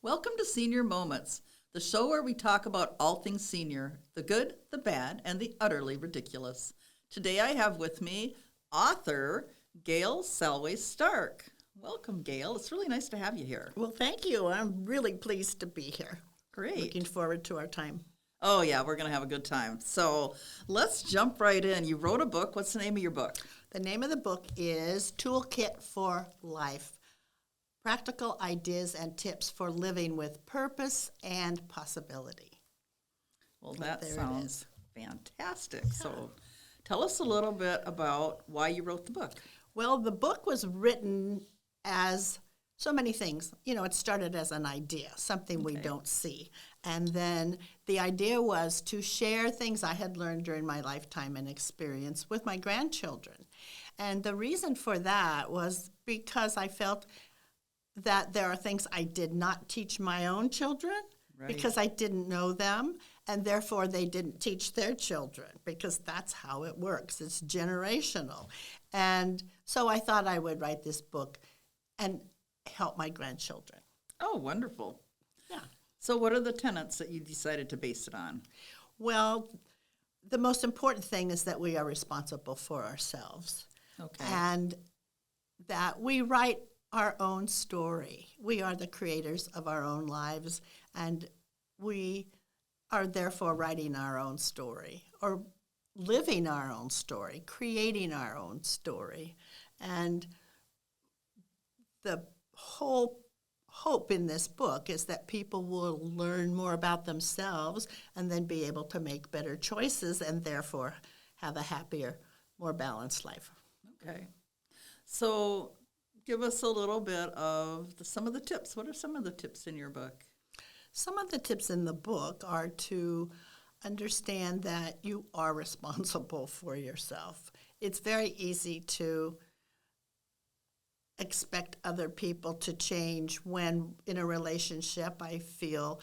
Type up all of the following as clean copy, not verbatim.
Welcome to Senior Moments, the show where we talk about all things senior, the good, the bad, and the utterly ridiculous. Today I have with me author Gayle Salway Stark. Welcome, Gayle. It's really nice to have you here. Well, thank you. I'm really pleased to be here. Great. Looking forward to our time. Oh, yeah, we're going to have a good time. So let's jump right in. You wrote a book. What's the name of your book? The name of the book is Toolkit for Life. Practical ideas and tips for living with purpose and possibility. Well, that there it sounds is. fantastic. So tell us a little bit about why you wrote the book. Well, the book was written as so many things. You know, it started as an idea, something we don't see. And then the idea was to share things I had learned during my lifetime and experience with my grandchildren. And the reason for that was because I felt that there are things I did not teach my own children because I didn't know them, and therefore they didn't teach their children because that's how it works. It's generational. And so I thought I would write this book and help my grandchildren. Oh, wonderful. Yeah. So what are the tenets that you decided to base it on? Well, the most important thing is that we are responsible for ourselves. Okay. And that we write our own story. We are the creators of our own lives, and we are therefore writing our own story, or living our own story, creating our own story. And the whole hope in this book is that people will learn more about themselves and then be able to make better choices and therefore have a happier, more balanced life. Okay. So give us a little bit of some of the tips. What are some of the tips in your book? Some of the tips in the book are to understand that you are responsible for yourself. It's very easy to expect other people to change when in a relationship I feel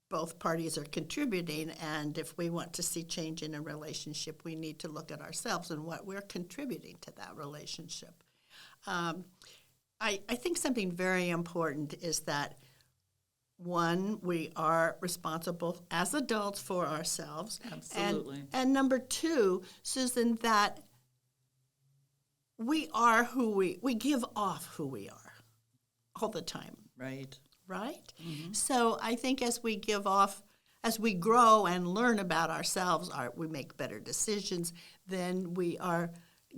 both parties are contributing, and if we want to see change in a relationship, we need to look at ourselves and what we're contributing to that relationship. I think something very important is that, one, we are responsible as adults for ourselves. Absolutely. And number two, Susan, that we are who we give off who we are all the time. Right. Right? Mm-hmm. So I think as we give off, as we grow and learn about ourselves, we make better decisions, then we are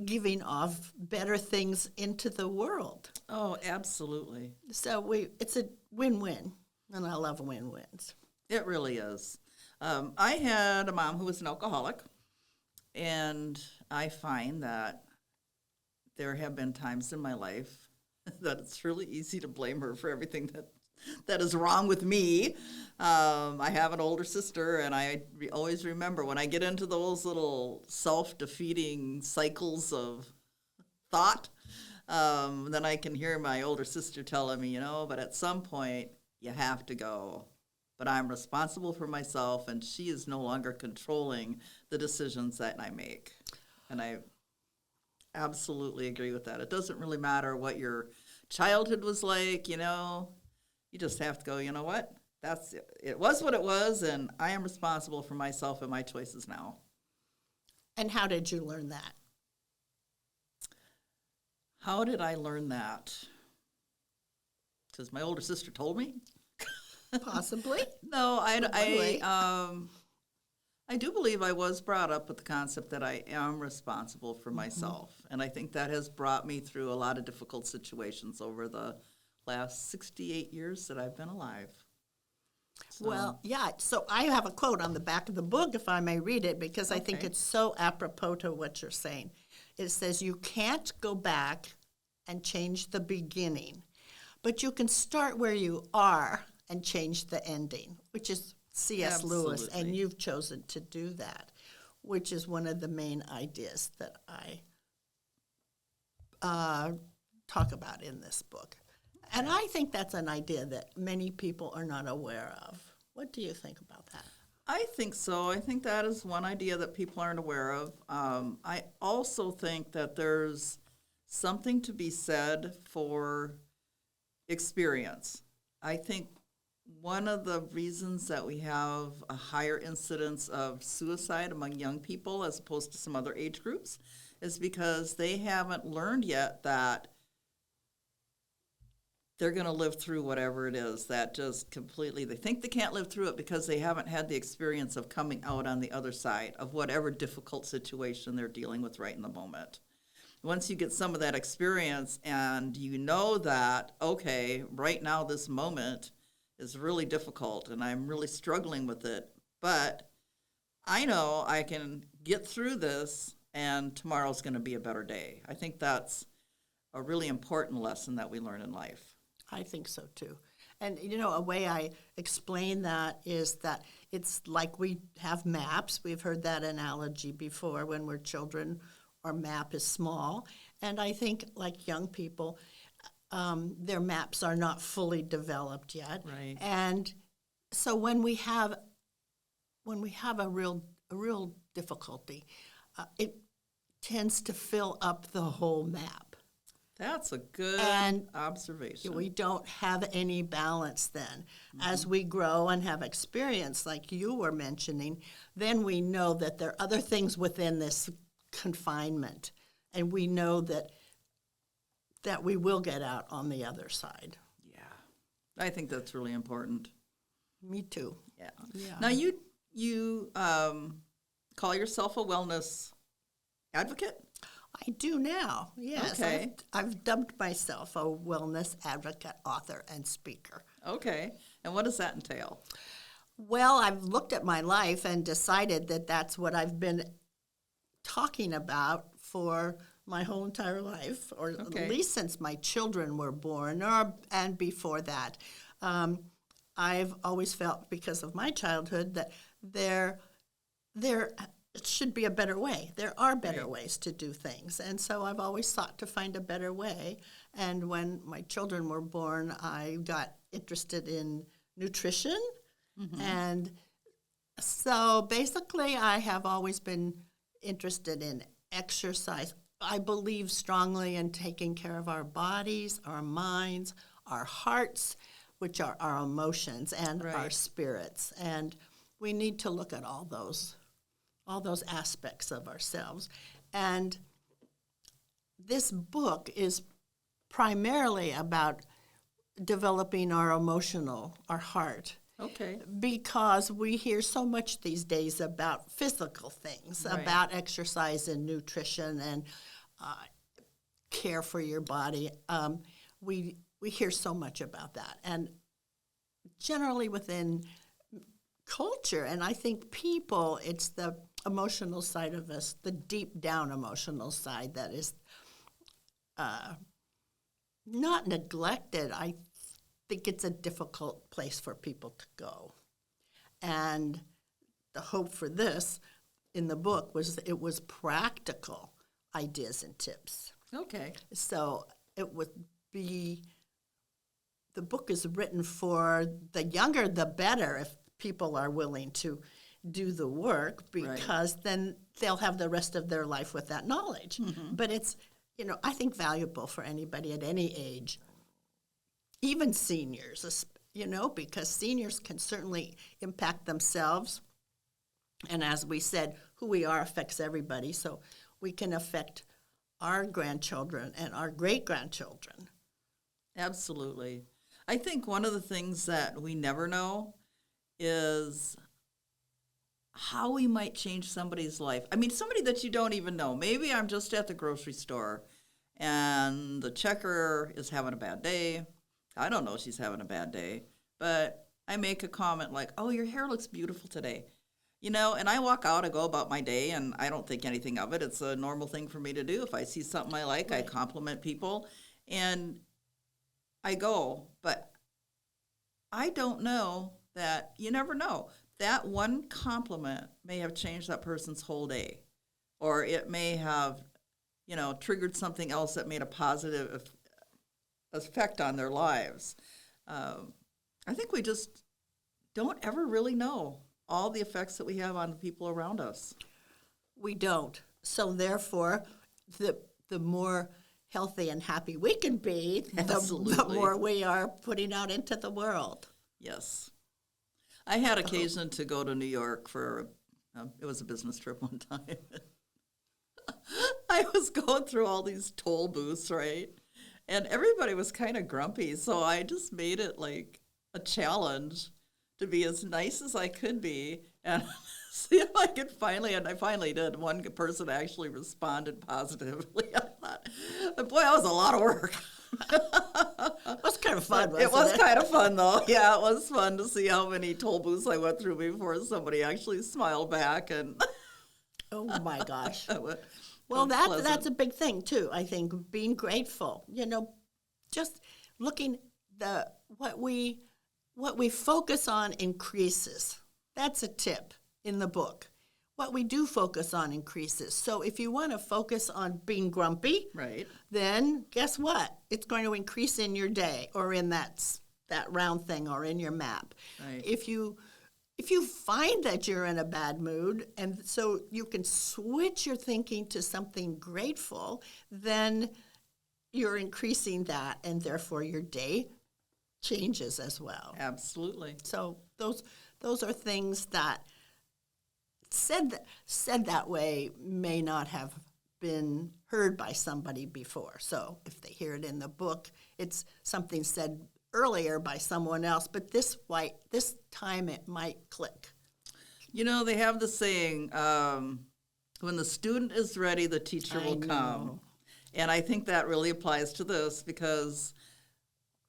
giving off better things into the world. Oh, absolutely. So it's a win-win, and I love win-wins. It really is. I had a mom who was an alcoholic, and I find that there have been times in my life that it's really easy to blame her for everything that is wrong with me. I have an older sister, and I always remember when I get into those little self-defeating cycles of thought, then I can hear my older sister telling me, but at some point you have to go. But I'm responsible for myself, and she is no longer controlling the decisions that I make. And I absolutely agree with that. It doesn't really matter what your childhood was like, You just have to go, you know what? It was what it was, and I am responsible for myself and my choices now. And how did you learn that? How did I learn that? Because my older sister told me. Possibly. No, I do believe I was brought up with the concept that I am responsible for myself, and I think that has brought me through a lot of difficult situations over the last 68 years that I've been alive. So. Well, yeah, so I have a quote on the back of the book, if I may read it, because I think it's so apropos to what you're saying. It says, you can't go back and change the beginning, but you can start where you are and change the ending, which is C.S. Lewis, and you've chosen to do that, which is one of the main ideas that I talk about in this book. And I think that's an idea that many people are not aware of. What do you think about that? I think so. I think that is one idea that people aren't aware of. I also think that there's something to be said for experience. I think one of the reasons that we have a higher incidence of suicide among young people as opposed to some other age groups is because they haven't learned yet that they're going to live through whatever it is that just completely, they think they can't live through it because they haven't had the experience of coming out on the other side of whatever difficult situation they're dealing with right in the moment. Once you get some of that experience and you know that, okay, right now this moment is really difficult and I'm really struggling with it, but I know I can get through this and tomorrow's going to be a better day. I think that's a really important lesson that we learn in life. I think so too. And a way I explain that is that it's like we have maps. We've heard that analogy before when we're children. Our map is small. And I think like young people, their maps are not fully developed yet. Right. And so when we have a real difficulty, it tends to fill up the whole map. That's a good observation. We don't have any balance then. As we grow and have experience, like you were mentioning, then we know that there are other things within this confinement, and we know that we will get out on the other side. Yeah, I think that's really important. Me too. Yeah. Now you call yourself a wellness advocate? I do now, yes. Okay. I've dubbed myself a wellness advocate, author, and speaker. Okay. And what does that entail? Well, I've looked at my life and decided that that's what I've been talking about for my whole entire life, or at least since my children were born, and before that. I've always felt, because of my childhood, that there should be a better way. There are better ways to do things. And so I've always sought to find a better way. And when my children were born, I got interested in nutrition. Mm-hmm. And so basically I have always been interested in exercise. I believe strongly in taking care of our bodies, our minds, our hearts, which are our emotions, and our spirits. And we need to look at all those aspects of ourselves. And this book is primarily about developing our heart. Okay. Because we hear so much these days about physical things, about exercise and nutrition and care for your body. We hear so much about that. And generally within culture, and I think people, it's the emotional side of us, the deep down emotional side that is not neglected. I think it's a difficult place for people to go. And the hope for this in the book was it was practical ideas and tips. Okay. So it would be, the book is written for the younger the better, if people are willing to do the work, because then they'll have the rest of their life with that knowledge. Mm-hmm. But it's, I think valuable for anybody at any age, even seniors, because seniors can certainly impact themselves. And as we said, who we are affects everybody, so we can affect our grandchildren and our great-grandchildren. Absolutely. I think one of the things that we never know is how we might change somebody's life. I mean, somebody that you don't even know. Maybe I'm just at the grocery store and the checker is having a bad day. I don't know she's having a bad day, but I make a comment like, oh, your hair looks beautiful today. And I walk out, I go about my day, and I don't think anything of it. It's a normal thing for me to do. If I see something I like, I compliment people, and I go. But I don't know that, you never know. That one compliment may have changed that person's whole day, or it may have, triggered something else that made a positive effect on their lives. I think we just don't ever really know all the effects that we have on the people around us. We don't. So therefore, the more healthy and happy we can be, the more we are putting out into the world. Yes. I had occasion to go to New York for, it was a business trip one time. I was going through all these toll booths, right? And everybody was kind of grumpy, so I just made it like a challenge to be as nice as I could be and see if I could finally, and I finally did. One person actually responded positively. I thought, but boy, that was a lot of work. It was kind of fun, wasn't It was kind of fun, though. Yeah, it was fun to see how many toll booths I went through before somebody actually smiled back. And Oh my gosh. well, Well, that's a big thing too. I think being grateful. Just looking what we focus on increases. That's a tip in the book. What we do focus on increases. So if you want to focus on being grumpy, right, then guess what? It's going to increase in your day or in that round thing or in your map. Right. If you find that you're in a bad mood and so you can switch your thinking to something grateful, then you're increasing that and therefore your day changes as well. Absolutely. So those are things that said that way may not have been heard by somebody before. So if they hear it in the book, it's something said earlier by someone else, but this time it might click. They have the saying, when the student is ready, the teacher will come. And I think that really applies to this because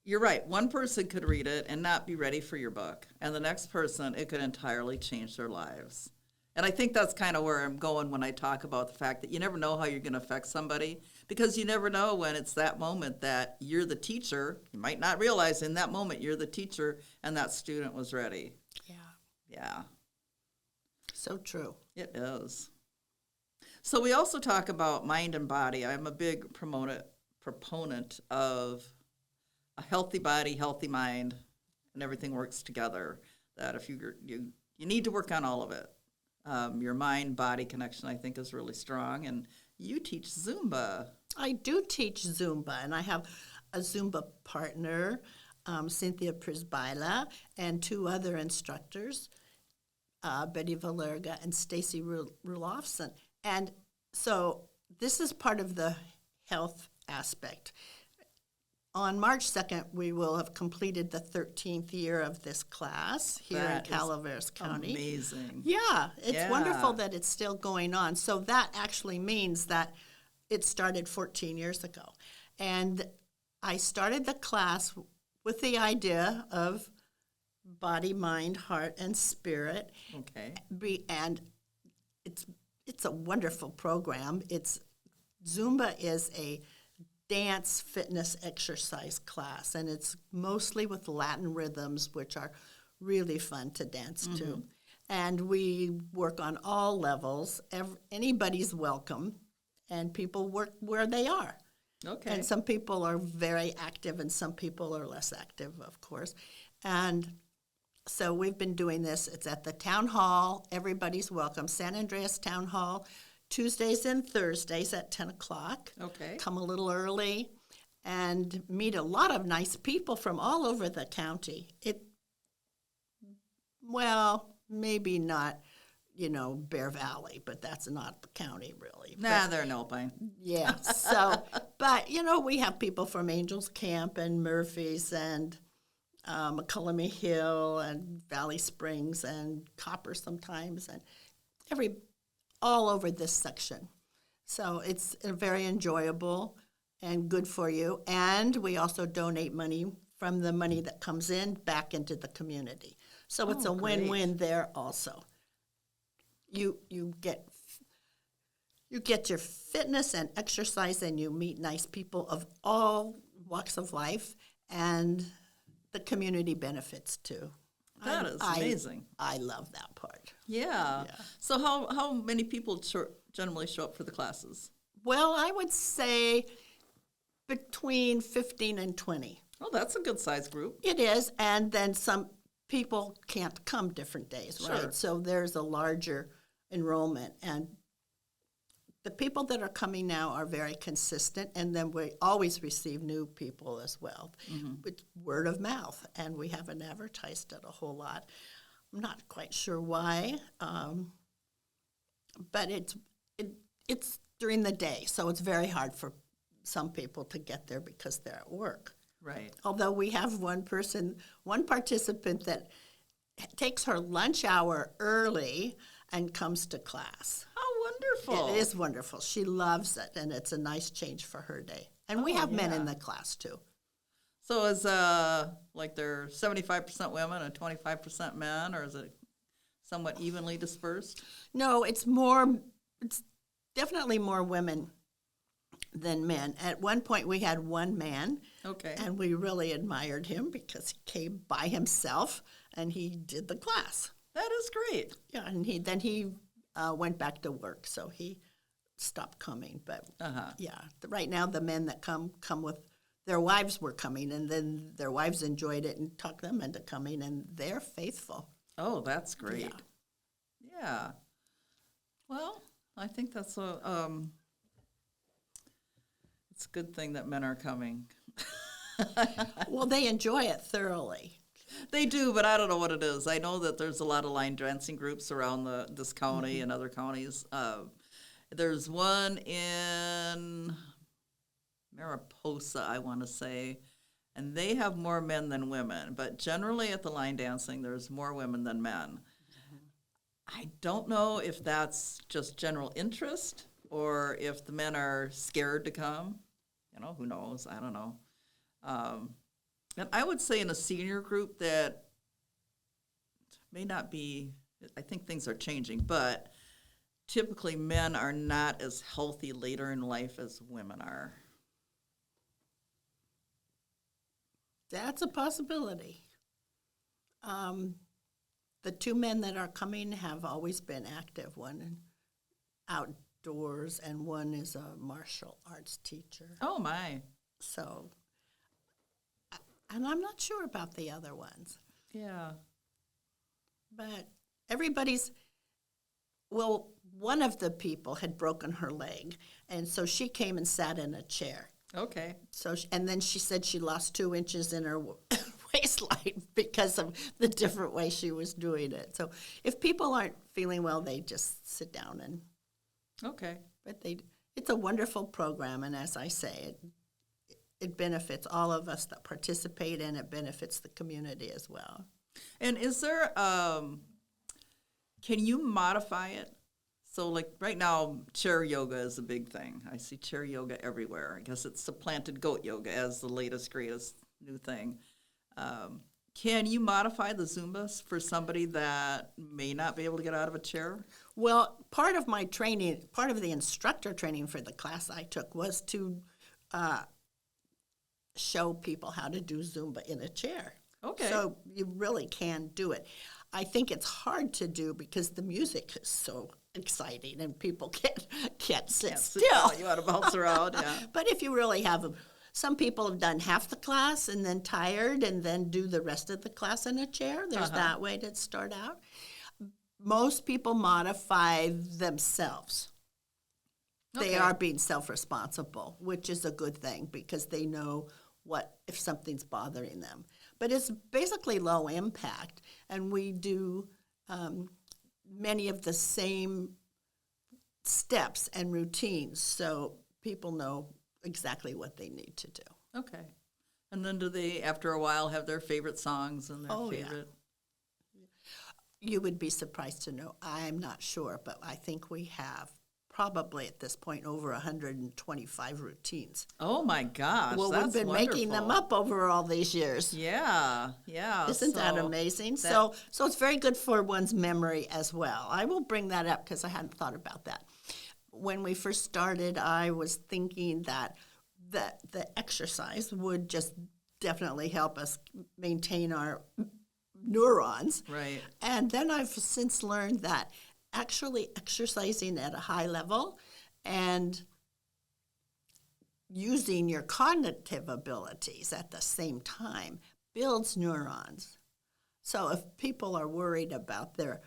you're right. One person could read it and not be ready for your book. And the next person, it could entirely change their lives. And I think that's kind of where I'm going when I talk about the fact that you never know how you're going to affect somebody because you never know when it's that moment that you're the teacher. You might not realize in that moment you're the teacher and that student was ready. Yeah. Yeah. So true. It is. So we also talk about mind and body. I'm a big proponent of a healthy body, healthy mind, and everything works together. That if you need to work on all of it. Your mind-body connection, I think, is really strong. And you teach Zumba. I do teach Zumba, and I have a Zumba partner, Cynthia Prisbila, and two other instructors, Betty Valerga and Stacy Rulofson. And so this is part of the health aspect. On March 2nd, we will have completed the 13th year of this class here in Calaveras County. Amazing. Yeah, it's wonderful that it's still going on. So that actually means that it started 14 years ago. And I started the class with the idea of body, mind, heart, and spirit. Okay. And it's a wonderful program. Zumba is a dance, fitness, exercise class, and it's mostly with Latin rhythms, which are really fun to dance to. And we work on all levels. Anybody's welcome, and people work where they are. Okay. And some people are very active, and some people are less active, of course. And so we've been doing this. It's at the town hall. Everybody's welcome. San Andreas Town Hall, Tuesdays and Thursdays at 10 o'clock. Okay. Come a little early and meet a lot of nice people from all over the county. Maybe not, Bear Valley, but that's not the county really. Nah, they're in Alpine. Yeah. So, but, we have people from Angels Camp and Murphy's and McCullamy Hill and Valley Springs and Copper sometimes and all over this section. So it's very enjoyable and good for you. And we also donate money from the money that comes in back into the community. So it's a win-win there also. You get your fitness and exercise, and you meet nice people of all walks of life, and the community benefits too. That is amazing. I love that part. Yeah. So how many people generally show up for the classes? Well, I would say between 15 and 20. Oh, that's a good size group. It is, and then some people can't come different days, Sure. right? So there's a larger enrollment, and the people that are coming now are very consistent, and then we always receive new people as well, with word of mouth, and we haven't advertised it a whole lot. I'm not quite sure why, but it's during the day, so it's very hard for some people to get there because they're at work. Right. Although we have one participant that takes her lunch hour early and comes to class. How wonderful. It is wonderful. She loves it, and it's a nice change for her day. And we have men in the class, too. So is like they're 75% women and 25% men, or is it somewhat evenly dispersed? No, it's definitely more women than men. At one point, we had one man, Okay. and we really admired him because he came by himself, and he did the class. That is great. Yeah, and he went back to work, so he stopped coming. But yeah, right now the men that come with their wives were coming, and then their wives enjoyed it and talked them into coming, and they're faithful. Oh, that's great. Yeah. Yeah. Well, I think that's it's a good thing that men are coming. Well, they enjoy it thoroughly. They do, but I don't know what it is. I know that there's a lot of line dancing groups around this county and other counties. There's one in Mariposa, I want to say, and they have more men than women. But generally at the line dancing, there's more women than men. I don't know if that's just general interest or if the men are scared to come. Who knows? I don't know. And I would say in a senior group that may not be, I think things are changing, but typically men are not as healthy later in life as women are. That's a possibility. The two men that are coming have always been active. One outdoors, and one is a martial arts teacher. Oh, my. So, and I'm not sure about the other ones. Yeah. But one of the people had broken her leg, and so she came and sat in a chair. Okay. So, and then she said she lost 2 inches in her waistline because of the different way she was doing it. So, if people aren't feeling well, they just sit down and. Okay. But it's a wonderful program, and as I say, it benefits all of us that participate, and it benefits the community as well. And is there, can you modify it? So like right now, chair yoga is a big thing. I see chair yoga everywhere. I guess it's supplanted goat yoga as the latest, greatest new thing. Can you modify the Zumba for somebody that may not be able to get out of a chair? Well, part of my training, part of the instructor training for the class I took was to show people how to do Zumba in a chair. Okay. So you really can do it. I think it's hard to do because the music is so exciting and people can't sit still. You want to bounce around, yeah. But if you really have some people have done half the class and then tired and then do the rest of the class in a chair. There's that way to start out. Most people modify themselves. They are being self-responsible, which is a good thing because they know what if something's bothering them. But it's basically low impact, and we do many of the same steps and routines so people know exactly what they need to do. Okay. And then do they, after a while, have their favorite songs and their favorite? Yeah. You would be surprised to know. I'm not sure, but I think we have probably at this point over 125 routines. Oh, my gosh. Well, that's we've been wonderful. making them up over all these years. Yeah. Isn't that amazing? So it's very good for one's memory as well. I will bring that up because I hadn't thought about that. When we first started, I was thinking that the exercise would just definitely help us maintain our neurons. Right. And then I've since learned that actually exercising at a high level and using your cognitive abilities at the same time builds neurons. So if people are worried about their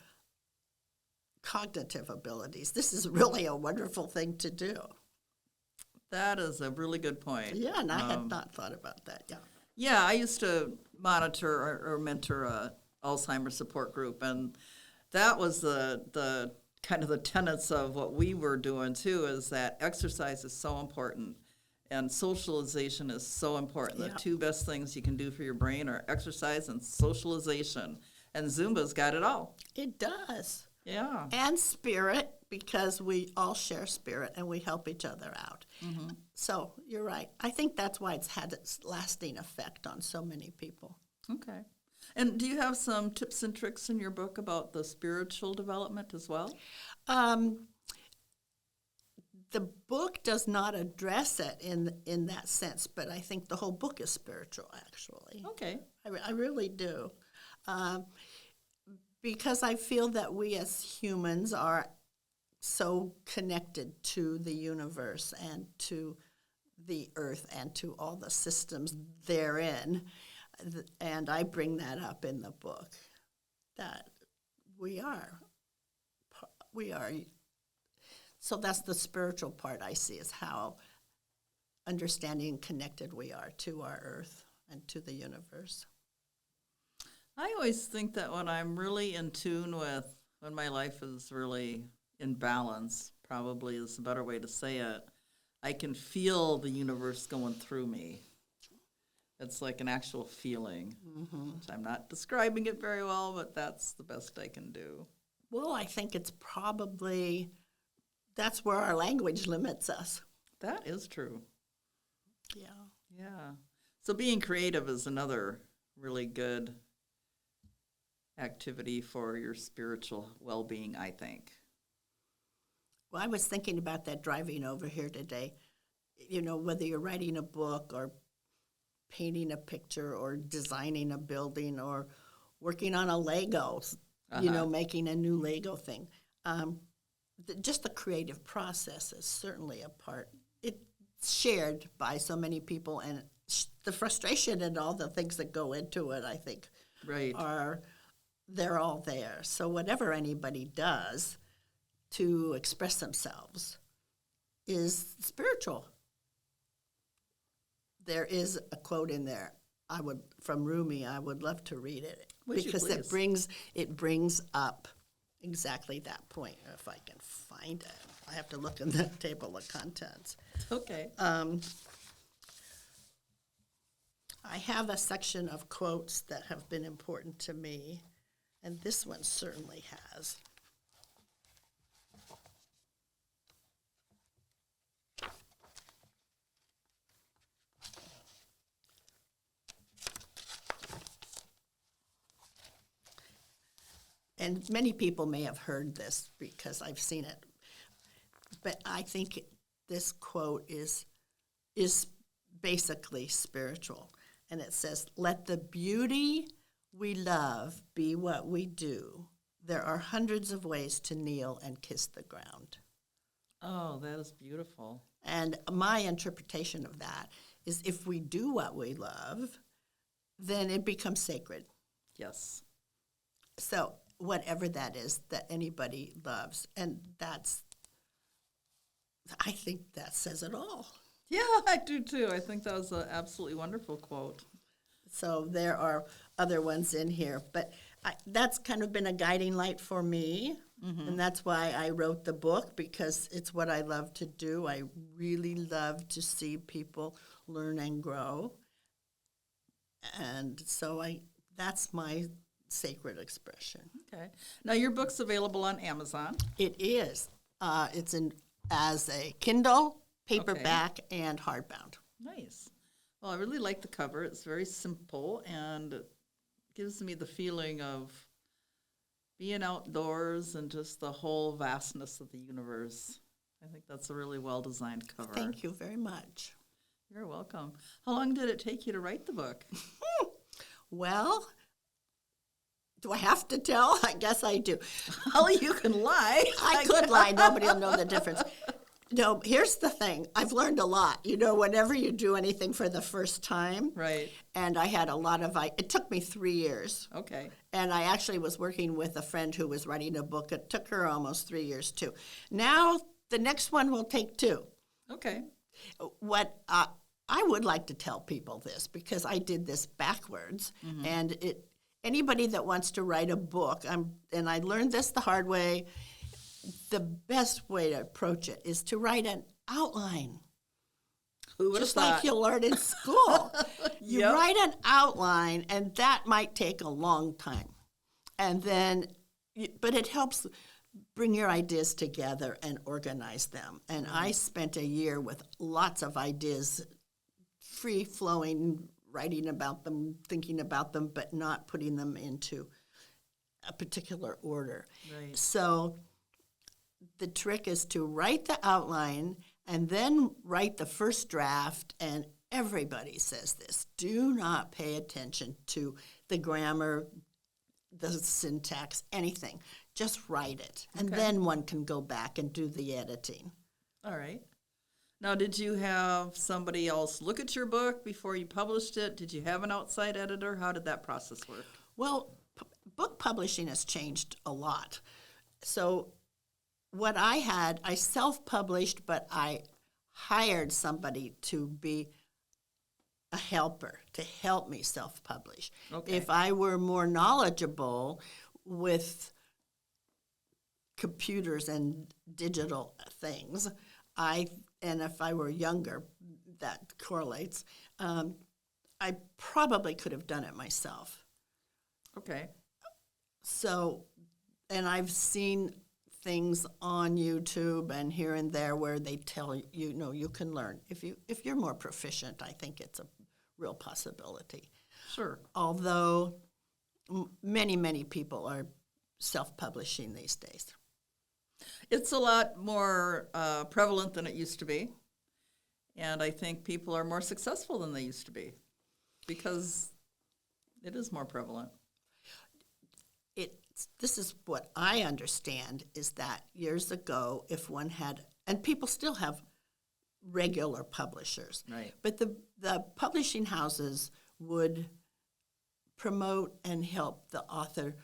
cognitive abilities. This is really a wonderful thing to do. That is a really good point. Yeah, and I had not thought about that. Yeah. Yeah, I used to monitor or mentor a Alzheimer's support group, and that was the kind of the tenets of what we were doing too, is that exercise is so important and socialization is so important. Yeah. The two best things you can do for your brain are exercise and socialization, and Zumba's got it all. It does. Yeah. And spirit, because we all share spirit and we help each other out. Mm-hmm. So you're right. I think that's why it's had its lasting effect on so many people. Okay. And do you have some tips and tricks in your book about the spiritual development as well? The book does not address it in that sense, but I think the whole book is spiritual, actually. Okay. I really do. Because I feel that we as humans are so connected to the universe and to the earth and to all the systems therein. And I bring that up in the book, that we are. So that's the spiritual part I see, is how understanding and connected we are to our earth and to the universe. I always think that when I'm really in tune with, when my life is really in balance, probably is a better way to say it, I can feel the universe going through me. It's like an actual feeling. Mm-hmm. I'm not describing it very well, but that's the best I can do. Well, I think it's probably, that's where our language limits us. That is true. Yeah. Yeah. So being creative is another really good activity for your spiritual well-being, I think. Well, I was thinking about that driving over here today. You know, whether you're writing a book or painting a picture or designing a building or working on a Lego, you know, making a new Lego thing. Just the creative process is certainly a part. It's shared by so many people, and the frustration and all the things that go into it, I think, Right. they're all there. So whatever anybody does to express themselves is spiritual. There is a quote in there from Rumi. I would love to read it. Would you because please? it brings up exactly that point. If I can find it, I have to look in the table of contents. Okay. I have a section of quotes that have been important to me, and this one certainly has. And many people may have heard this because I've seen it, but I think this quote is basically spiritual. And it says, "Let the beauty we love be what we do. There are hundreds of ways to kneel and kiss the ground." Oh, that is beautiful. And my interpretation of that is, if we do what we love, then it becomes sacred. Yes. So whatever that is that anybody loves, and I think that says it all. Yeah, I do too. I think that was an absolutely wonderful quote. So there are other ones in here, but that's kind of been a guiding light for me, and that's why I wrote the book, because it's what I love to do. I really love to see people learn and grow, and so that's my sacred expression. Okay. Now, your book's available on Amazon. It is. It's as a Kindle, paperback, and hardbound. Nice. Well, I really like the cover. It's very simple, and it gives me the feeling of being outdoors and just the whole vastness of the universe. I think that's a really well-designed cover. Thank you very much. You're welcome. How long did it take you to write the book? Well, do I have to tell? I guess I do. Well, you can lie. I could lie. Nobody will know the difference. No, here's the thing. I've learned a lot. Whenever you do anything for the first time, Right. and I had a lot of, it took me 3 years. Okay. And I actually was working with a friend who was writing a book. It took her almost 3 years too. Now, the next one will take 2. Okay. What I would like to tell people this, because I did this backwards, and anybody that wants to write a book, and I learned this the hard way, the best way to approach it is to write an outline. Who would have Just thought? like you learned in school. You Yep. write an outline, and that might take a long time. And then, but it helps bring your ideas together and organize them. And I spent a year with lots of ideas, free-flowing, writing about them, thinking about them, but not putting them into a particular order. Right. So the trick is to write the outline and then write the first draft, and everybody says this. Do not pay attention to the grammar, the syntax, anything. Just write it, and Okay. then one can go back and do the editing. All right. Now, did you have somebody else look at your book before you published it? Did you have an outside editor? How did that process work? Well, book publishing has changed a lot. So what I self-published, but I hired somebody to be a helper, to help me self-publish. Okay. If I were more knowledgeable with computers and digital things, and if I were younger, that correlates, I probably could have done it myself. Okay. So, and I've seen things on YouTube and here and there where they tell you, you can learn. If you're more proficient, I think it's a real possibility. Sure. Although many, many people are self-publishing these days. It's a lot more prevalent than it used to be. And I think people are more successful than they used to be because it is more prevalent. This is what I understand, is that years ago, if one had, and people still have regular publishers, Right. but the publishing houses would promote and help the author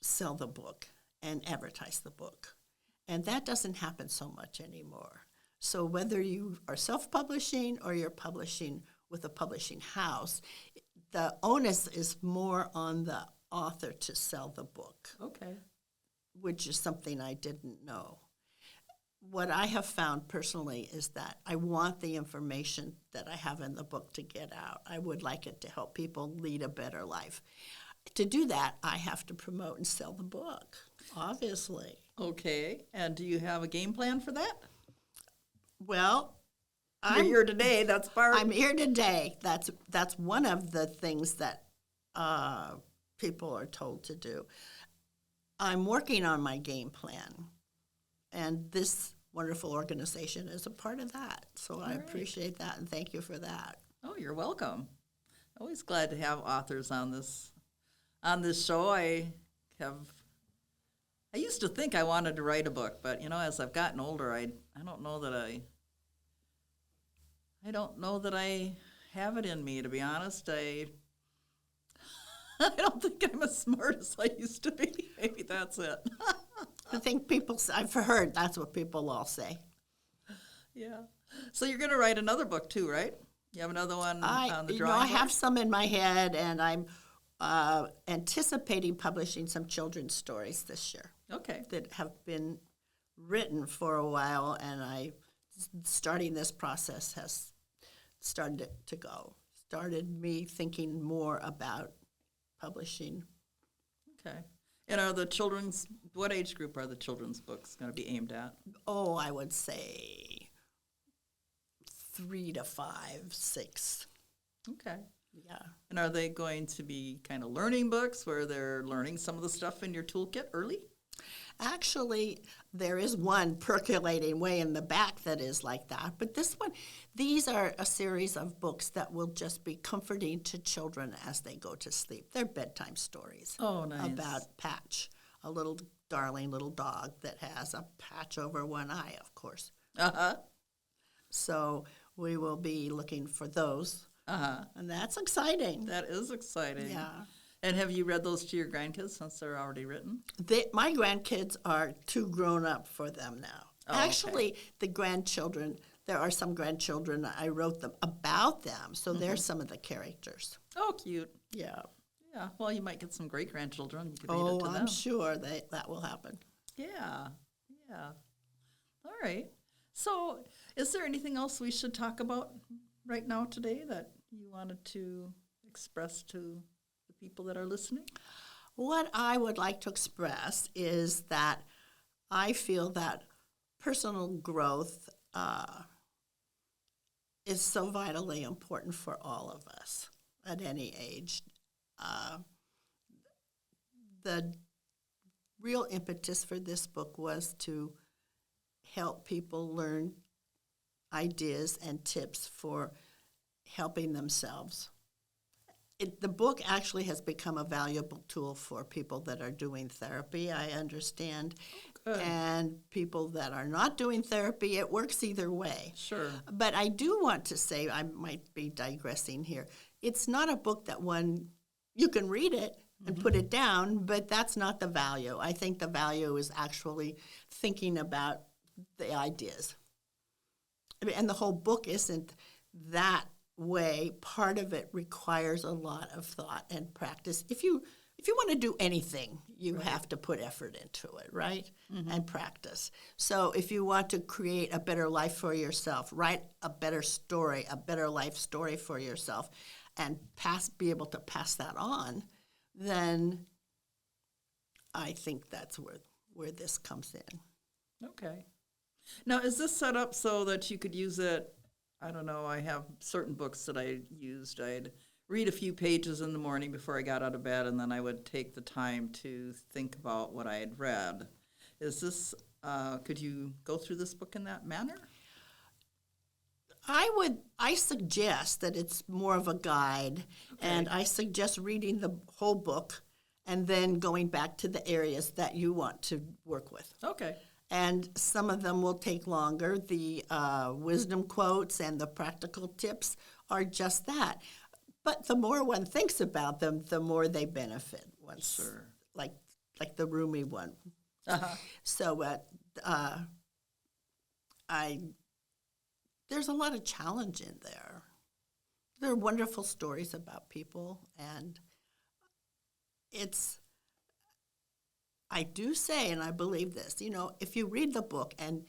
sell the book and advertise the book. And that doesn't happen so much anymore. So whether you are self-publishing or you're publishing with a publishing house, the onus is more on the author to sell the book, Okay. which is something I didn't know. What I have found personally is that I want the information that I have in the book to get out. I would like it to help people lead a better life. To do that, I have to promote and sell the book, obviously. Okay. And do you have a game plan for that? Well, You're here today. That's part. I'm here today. That's one of the things that people are told to do. I'm working on my game plan, and this wonderful organization is a part of that. So I right. appreciate that, and thank you for that. Oh, you're welcome. Always glad to have authors on this show. I used to think I wanted to write a book, but as I've gotten older, I don't know that I have it in me, to be honest. I don't think I'm as smart as I used to be. Maybe that's it. I think I've heard that's what people all say. Yeah. So you're going to write another book too, right? You have another one on the drawing I board? have some in my head, and I'm anticipating publishing some children's stories this year Okay. that have been written for a while, and starting this process has started me thinking more about publishing. Okay. And what age group are the children's books going to be aimed at? Oh, I would say 3 to 5, 6. Okay. Yeah. And are they going to be kind of learning books where they're learning some of the stuff in your toolkit early? Actually, there is one percolating way in the back that is like that. But these are a series of books that will just be comforting to children as they go to sleep. They're bedtime stories. Oh, nice. About Patch, a little darling little dog that has a patch over one eye, of course. Uh-huh. So we will be looking for those, Uh-huh. and that's exciting. That is exciting. Yeah. And have you read those to your grandkids since they're already written? My grandkids are too grown up for them now. Oh, okay. Actually, the grandchildren, there are some grandchildren, I wrote them about them, so they're some of the characters. Oh, cute. Yeah. Yeah. Well, you might get some great grandchildren. You could read Oh, it to I'm them. sure that will happen. Yeah. Yeah. All right. So, is there anything else we should talk about right now today that you wanted to express to the people that are listening? What I would like to express is that I feel that personal growth is so vitally important for all of us at any age. The real impetus for this book was to help people learn ideas and tips for helping themselves. The book actually has become a valuable tool for people that are doing therapy, I understand, Good. and people that are not doing therapy. It works either way. Sure. But I do want to say, I might be digressing here, it's not a book that you can read it and put it down, but that's not the value. I think the value is actually thinking about the ideas. And the whole book isn't that way. Part of it requires a lot of thought and practice. If you want to do anything, you have to put effort into it, right? And practice. So if you want to create a better life for yourself, write a better story, a better life story for yourself, and be able to pass that on, then I think that's where this comes in. Okay. Now, is this set up so that you could use it? I don't know. I have certain books that I used. I'd read a few pages in the morning before I got out of bed, and then I would take the time to think about what I had read. Is this, could you go through this book in that manner? I suggest that it's more of a guide, and I suggest reading the whole book and then going back to the areas that you want to work with. Okay. And some of them will take longer. The wisdom quotes and the practical tips are just that. But the more one thinks about them, the more they benefit. Sure. Like the Rumi one. Uh-huh. So there's a lot of challenge in there. There are wonderful stories about people, and I do say, and I believe this, if you read the book and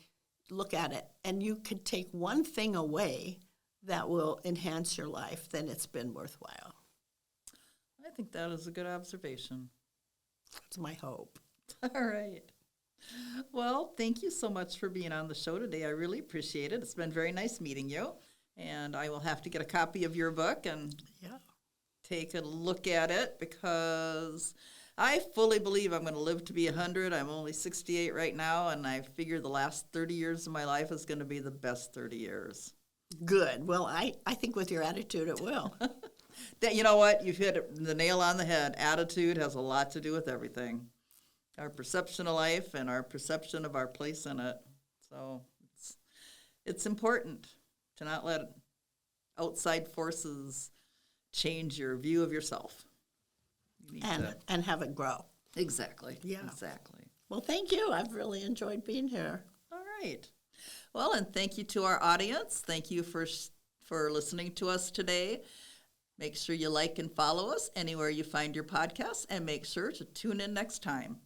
look at it, and you could take one thing away that will enhance your life, then it's been worthwhile. I think that is a good observation. That's my hope. All right. Well, thank you so much for being on the show today. I really appreciate it. It's been very nice meeting you. And I will have to get a copy of your book and take a look at it, because I fully believe I'm going to live to be 100. I'm only 68 right now, and I figure the last 30 years of my life is going to be the best 30 years. Good. Well, I think with your attitude it will. You know what? You've hit the nail on the head. Attitude has a lot to do with everything. Our perception of life and our perception of our place in it. So it's important to not let outside forces change your view of yourself. You need And have it grow. Exactly. Yeah. Exactly. Well, thank you. I've really enjoyed being here. All right. Well, and thank you to our audience. Thank you for listening to us today. Make sure you like and follow us anywhere you find your podcasts, and make sure to tune in next time.